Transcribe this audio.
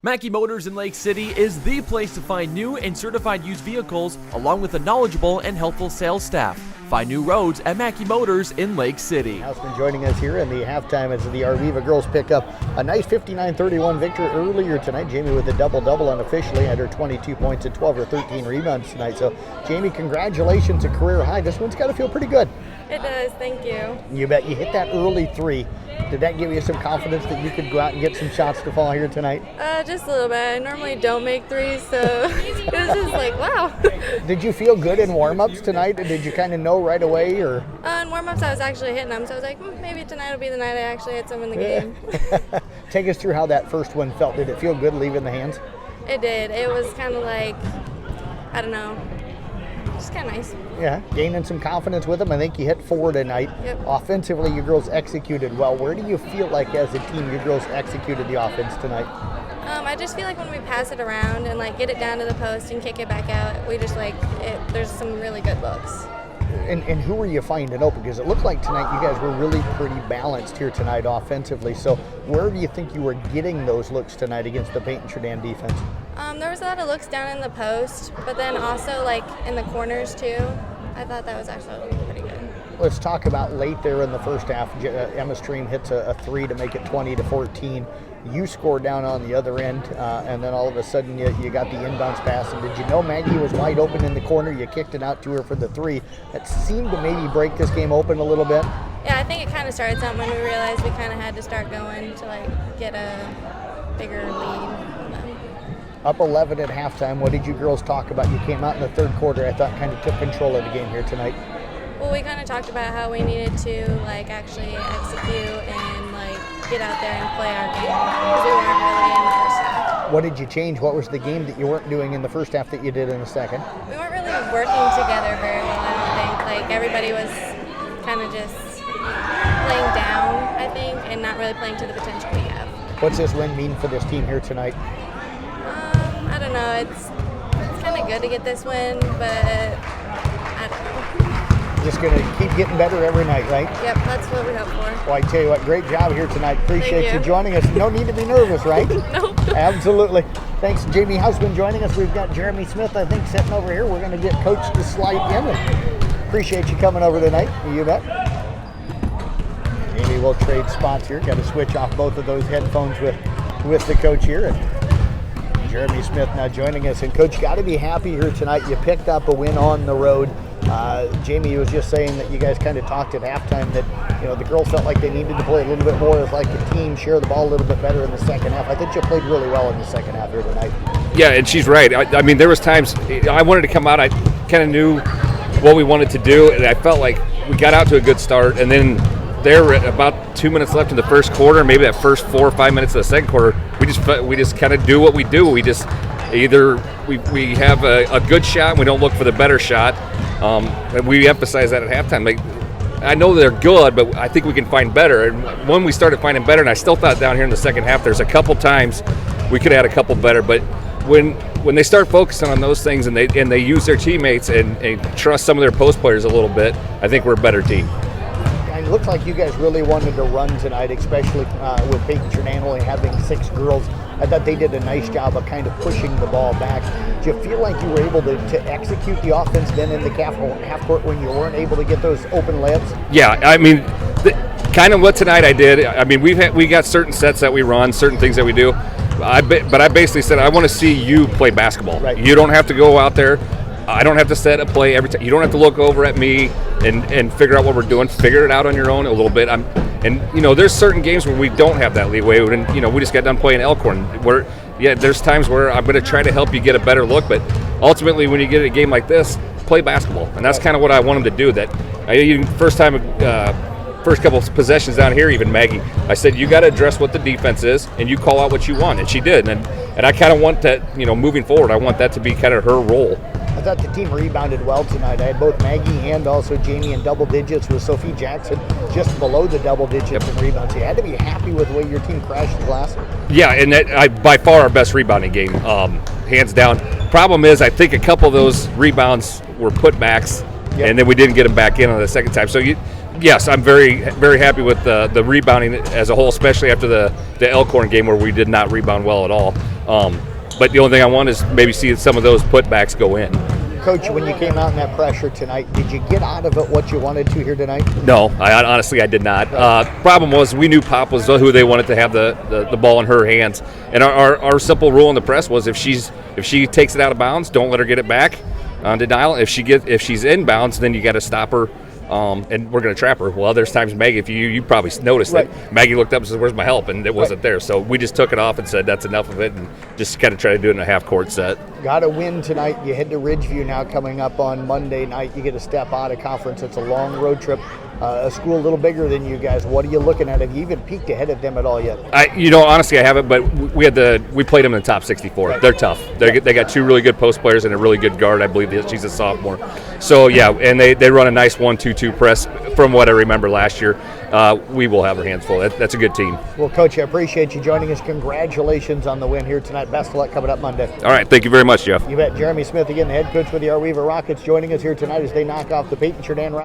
Mackey Motors in Lake City is the place to find new and certified used vehicles, along with a knowledgeable and helpful sales staff. Find new roads at Mackey Motors in Lake City. Hausman joining us here in the halftime as the AWV girls pick up a nice 59-31 victory earlier tonight. Jamie with a double-double unofficially, had her 22 points and 12 or 13 rebounds tonight. So, Jamie, congratulations, a career high. This one's got to feel pretty good. It does, thank you. You bet. You hit that early three. Did that give you some confidence that you could go out and get some shots to fall here tonight? Just a little bit. I normally don't make threes, so it was just like, wow. Did you feel good in warm-ups tonight? Did you kind of know right away? Or In warm-ups, I was actually hitting them, so I was like, maybe tonight will be the night I actually hit some in the game. Take us through how that first one felt. Did it feel good leaving the hands? It did. It was kind of like, I don't know, just kind of nice. Yeah, gaining some confidence with them. I think you hit 4 tonight. Yep. Offensively, you girls executed well. Where do you feel like as a team you girls executed the offense tonight? I just feel like when we pass it around and like get it down to the post and kick it back out, we just like it. There's some really good looks. And who were you finding open? Because it looked like tonight you guys were really pretty balanced here tonight offensively. So where do you think you were getting those looks tonight against the Paton Churdan defense? There was a lot of looks down in the post, but then also like in the corners too. I thought that was actually pretty good. Let's talk about late there in the first half. Emma Stream hits a 3 to make it 20-14. You scored down on the other end, and then all of a sudden you got the inbounds pass. And did you know Maggie was wide open in the corner? You kicked it out to her for the 3. That seemed to maybe break this game open a little bit. Yeah, I think it kind of started something when we realized we kind of had to start going to like get a bigger lead. Up 11 at halftime. What did you girls talk about? You came out in the third quarter, I thought, kind of took control of the game here tonight. Well, we kind of talked about how we needed to like actually execute and like get out there and play our game because we weren't really in the first half. What did you change? What was the game that you weren't doing in the first half that you did in the second? We weren't really working together very well, I don't think. Like everybody was kind of just playing down, I think, and not really playing to the potential we have. What's this win mean for this team here tonight? I don't know. It's kind of good to get this win, but I don't know. Just going to keep getting better every night, right? Yep, that's what we hope for. Well, I tell you what, great job here tonight. Appreciate Thank you you joining us. No need to be nervous, right? Nope. Absolutely. Thanks, Jamie Hausman joining us. We've got Jeremy Smith, I think, sitting over here. We're going to get Coach to slide in. And appreciate you coming over tonight. You bet. Jamie will trade spots here. Got to switch off both of those headphones with the coach here. And Jeremy Smith now joining us. And Coach, got to be happy here tonight. You picked up a win on the road. Jamie was just saying that you guys kind of talked at halftime that the girls felt like they needed to play a little bit more as like the team, share the ball a little bit better in the second half. I think you played really well in the second half here tonight. Yeah, and she's right. I mean, there was times I wanted to come out. I kind of knew what we wanted to do, and I felt like we got out to a good start, and then there were about 2 minutes left in the first quarter, maybe that first 4 or 5 minutes of the second quarter, we just kind of do what we do. We just either we have a good shot and we don't look for the better shot. And we emphasize that at halftime. Like, I know they're good, but I think we can find better. And when we started finding better, and I still thought down here in the second half, there's a couple times we could have had a couple better. But when they start focusing on those things and they use their teammates and trust some of their post players a little bit, I think we're a better team. It looks like you guys really wanted to run tonight, especially with Paton Churdan only having 6 girls. I thought they did a nice job of kind of pushing the ball back. Do you feel like you were able to execute the offense then in the half court when you weren't able to get those open layups? Yeah, I mean, kind of what tonight I did. I mean, we got certain sets that we run, certain things that we do. But I basically said, I want to see you play basketball. Right. You don't have to go out there. I don't have to set a play every time. You don't have to look over at me and figure out what we're doing. Figure it out on your own a little bit. There's certain games where we don't have that leeway. And we just got done playing Elkhorn. There's times where I'm going to try to help you get a better look. But ultimately, when you get a game like this, play basketball. And that's kind of what I want them to do. First couple of possessions down here, even Maggie, I said, you got to address what the defense is, and you call out what you want. And she did. And I kind of want that, moving forward, I want that to be kind of her role. I thought the team rebounded well tonight. I had both Maggie and also Jamie in double digits with Sophie Jackson just below the double digits in rebounds. You had to be happy with the way your team crashed the glass. Yeah, and by far our best rebounding game, hands down. Problem is, I think a couple of those rebounds were putbacks, and then we didn't get them back in on the second time. So yes, I'm very, very happy with the rebounding as a whole, especially after the Elkhorn game where we did not rebound well at all. But the only thing I want is maybe see some of those putbacks go in. Coach, when you came out in that pressure tonight, did you get out of it what you wanted to here tonight? No, honestly I did not. Problem was we knew Pop was who they wanted to have the ball in her hands, and our simple rule in the press was if she takes it out of bounds, don't let her get it back on denial. If she's in bounds, then you got to stop her. And we're going to trap her. Well, there's times Maggie, if you probably noticed that Maggie looked up and said, "Where's my help?" and it wasn't there. So we just took it off and said, "That's enough of it," and just kind of try to do it in a half-court set. Got a win tonight. You head to Ridgeview now coming up on Monday night. You get to step out of conference. It's a long road trip. A school a little bigger than you guys. What are you looking at? Have you even peeked ahead of them at all yet? Honestly, I haven't. But we played them in the top 64. Right. They're tough. They got two really good post players and a really good guard. I believe she's a sophomore. So yeah, and they run a nice 1-2-2 press. From what I remember last year, we will have our hands full. That's a good team. Well, Coach, I appreciate you joining us. Congratulations on the win here tonight. Best of luck coming up Monday. All right, thank you very much, Jeff. You bet. Jeremy Smith again, the head coach for the Our Weaver Rockets, joining us here tonight as they knock off the Paton Churdan Rockets.